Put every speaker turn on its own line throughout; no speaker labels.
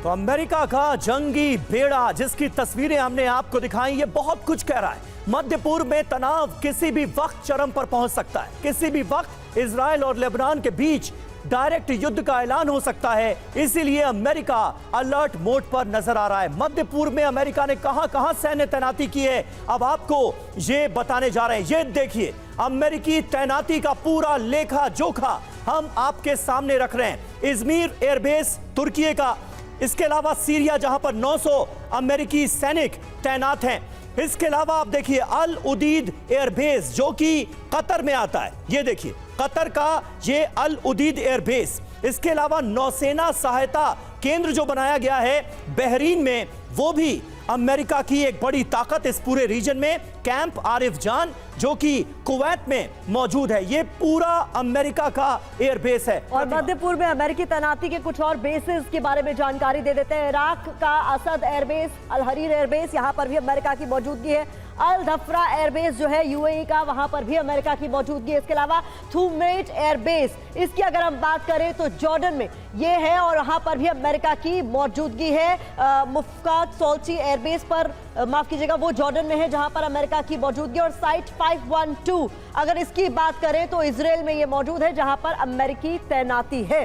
तो अमेरिका का जंगी बेड़ा जिसकी तस्वीरें हमने आपको दिखाई, ये बहुत कुछ कह रहा है। मध्य पूर्व में तनाव किसी भी वक्त चरम पर पहुंच सकता है। किसी भी वक्त इजराइल और लेबनान के बीच डायरेक्ट युद्ध का ऐलान हो सकता है। इसीलिए अमेरिका अलर्ट मोड पर नजर आ रहा है। मध्य पूर्व में अमेरिका ने कहां-कहां सैन्य तैनाती की है, अब आपको ये बताने जा रहे हैं। ये देखिए, अमेरिकी तैनाती का पूरा लेखा जोखा हम आपके सामने रख रहे हैं। इजमीर एयरबेस तुर्की का, इसके अलावा सीरिया जहां पर 900 अमेरिकी सैनिक तैनात हैं। इसके अलावा आप देखिए अल उदीद एयरबेस जो कि कतर में आता है। ये देखिए कतर का ये अल उदीद एयरबेस। इसके अलावा नौसेना सहायता केंद्र जो बनाया गया है बहरीन में, वो भी अमेरिका की एक बड़ी ताकत इस पूरे रीजन में। कैंप आरिफ जान जो कि कुवैत में मौजूद है, ये पूरा अमेरिका का एयरबेस है।
और मध्य पूर्व में अमेरिकी तैनाती के कुछ और बेसेस के बारे में जानकारी दे देते हैं। इराक का असद एयरबेस, अल हरीर एयरबेस, यहाँ पर भी अमेरिका की मौजूदगी है। अल धफ्रा एयरबेस जो है यूएई का, वहां पर भी अमेरिका की मौजूदगी है। इसके अलावा थूमेट एयरबेस, इसकी अगर हम बात करें तो जॉर्डन में ये है और वहां पर भी अमेरिका की मौजूदगी है। मुफ्कात सोल्ची एयरबेस पर, माफ कीजिएगा, वो जॉर्डन में है जहां पर अमेरिका की मौजूदगी। और साइट 512 अगर इसकी बात करें तो इजराइल में ये मौजूद है जहां पर अमेरिकी तैनाती है।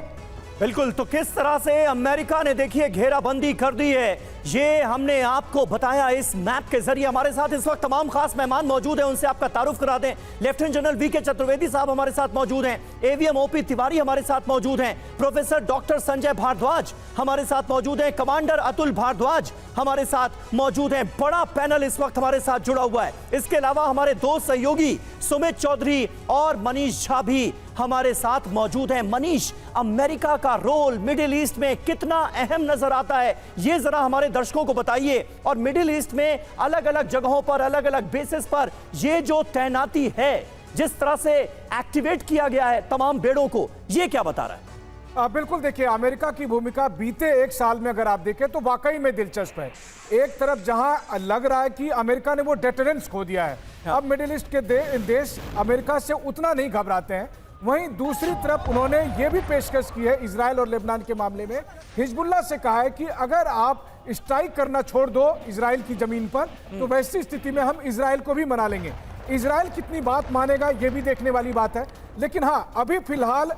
बिल्कुल, तो किस तरह से अमेरिका ने देखिए घेराबंदी कर दी है, ये हमने आपको बताया इस मैप के जरिए। हमारे साथ इस वक्त तमाम खास मेहमान मौजूद हैं, उनसे आपका तारुफ करा दें। लेफ्टिनेंट जनरल वीके चतुर्वेदी साहब हमारे साथ मौजूद हैं, एवीएम ओपी तिवारी हमारे साथ मौजूद हैं, प्रोफेसर डॉक्टर संजय भारद्वाज हमारे साथ मौजूद हैं, कमांडर अतुल भारद्वाज हमारे साथ मौजूद हैं। बड़ा पैनल इस वक्त हमारे साथ जुड़ा हुआ है। इसके अलावा हमारे दो सहयोगी सुमित चौधरी और मनीष झा भी हमारे साथ मौजूद हैं। मनीष, अमेरिका का रोल मिडिल ईस्ट में कितना अहम नजर आता है, ये जरा हमारे दर्शकों को बताइए। और मिडिल ईस्ट में अलग अलग जगहों पर, अलग अलग बेसिस पर ये जो तैनाती है, जिस तरह से एक्टिवेट किया गया है तमाम बेड़ों को, ये क्या बता रहा है?
बिल्कुल, देखिए अमेरिका की भूमिका बीते एक साल में अगर आप देखें तो वाकई में दिलचस्प है। एक तरफ जहां लग रहा है कि अमेरिका ने वो डेटरेंस खो दिया है, अब मिडिल ईस्ट के देश अमेरिका से उतना नहीं घबराते हैं। वहीं दूसरी तरफ उन्होंने ये भी पेशकश की है इजराइल और लेबनान के मामले में, हिजबुल्लाह से कहा है कि अगर आप स्ट्राइक करना छोड़ दो इजराइल की जमीन पर तो वैसी स्थिति में हम इजराइल को भी मना लेंगे। इजराइल कितनी बात मानेगा ये भी देखने वाली बात है। लेकिन हाँ, अभी फिलहाल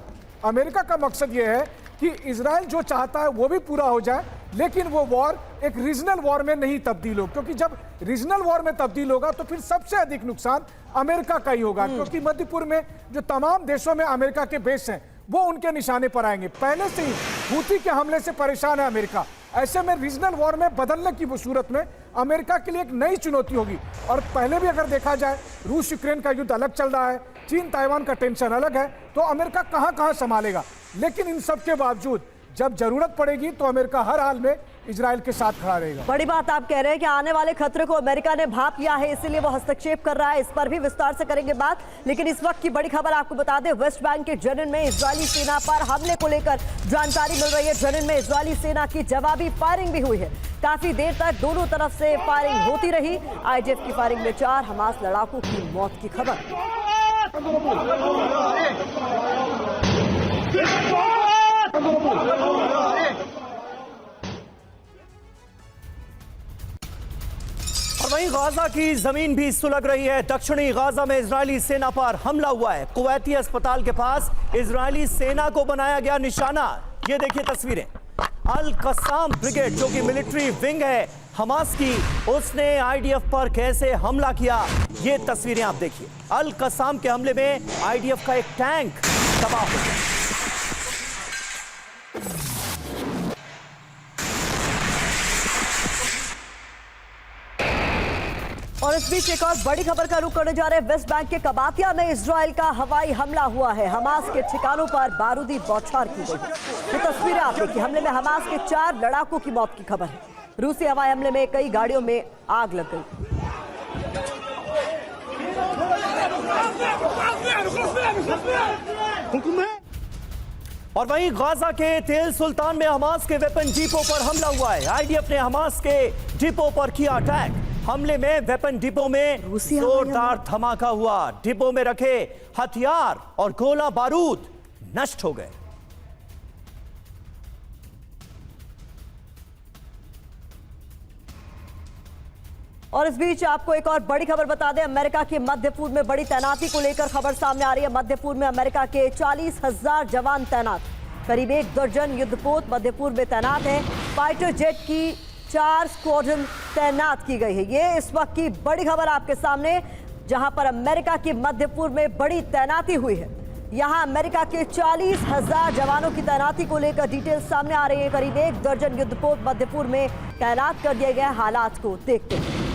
अमेरिका का मकसद ये है कि इजराइल जो चाहता है वो भी पूरा हो जाए, लेकिन वो वॉर एक रीजनल वॉर में नहीं तब्दील हो, क्योंकि जब रीजनल वॉर में तब्दील होगा तो फिर सबसे अधिक नुकसान अमेरिका का ही होगा। क्योंकि मध्य पूर्व में जो तमाम देशों में अमेरिका के बेस हैं वो उनके निशाने पर आएंगे। पहले से ही हूती के हमले से परेशान है अमेरिका। ऐसे में रीजनल वॉर में बदलने की सूरत में अमेरिका के लिए एक नई चुनौती होगी। और पहले भी अगर देखा जाए, रूस यूक्रेन का युद्ध अलग चल रहा है, चीन ताइवान का टेंशन अलग है, तो अमेरिका कहां कहां संभालेगा। लेकिन इन सब के बावजूद जब जरूरत पड़ेगी तो अमेरिका हर हाल में इजराइल के साथ खड़ा रहेगा।
बड़ी बात आप कह रहे हैं कि आने वाले खतरे को अमेरिका ने भांप लिया है, इसीलिए वो हस्तक्षेप कर रहा है। इस पर भी विस्तार से करेंगे बात। लेकिन इस वक्त की बड़ी खबर आपको बता दें, वेस्ट बैंक के जनिन में इजरायली सेना पर हमले को लेकर जानकारी मिल रही है। जनिन में इजरायली सेना की जवाबी फायरिंग भी हुई है। काफी देर तक दोनों तरफ से फायरिंग होती रही। आईडीएफ की फायरिंग में 4 हमास लड़ाकू की मौत की खबर।
और वहीं गाजा की जमीन भी सुलग रही है। दक्षिणी गाजा में इजरायली सेना पर हमला हुआ है। कुवैती अस्पताल के पास इजरायली सेना को बनाया गया निशाना। ये देखिए तस्वीरें। अल कसाम ब्रिगेड जो कि मिलिट्री विंग है हमास की, उसने आईडीएफ पर कैसे हमला किया, ये तस्वीरें आप देखिए। अल कसाम के हमले में आईडीएफ का एक टैंक तबाह हो गया।
और इस बीच एक और बड़ी खबर का रुख करने जा रहे हैं। वेस्ट बैंक के कबातिया में इजराइल का हवाई हमला हुआ है। हमास के ठिकानों पर बारूदी बौछार की गई। ये तस्वीरें आप देखिए। हमले में हमास के 4 लड़ाकों की मौत की खबर है। रूसी हवाई हमले में कई गाड़ियों में आग लग गई।
और वहीं गाजा के तेल सुल्तान में हमास के वेपन डिपो पर हमला हुआ है। आईडीएफ ने हमास के डिपो पर किया अटैक। हमले में वेपन डिपो में जोरदार धमाका हुआ। डिपो में रखे हथियार और गोला बारूद नष्ट हो गए।
और इस बीच आपको एक और बड़ी खबर बता दें, अमेरिका के मध्य पूर्व में बड़ी तैनाती को लेकर खबर सामने आ रही है। मध्य पूर्व में अमेरिका के 40,000 जवान तैनात, करीब 1 दर्जन युद्धपोत मध्य पूर्व में तैनात है। फाइटर जेट की 4 स्क्वाड्रन तैनात की गई है। ये इस वक्त की बड़ी खबर आपके सामने, जहां पर अमेरिका के मध्य पूर्व में बड़ी तैनाती हुई है। यहां अमेरिका के 40,000 जवानों की तैनाती को लेकर डिटेल्स सामने आ रही है। करीब 1 दर्जन युद्धपोत मध्य पूर्व में तैनात कर दिए गए। हालात को देखते हैं।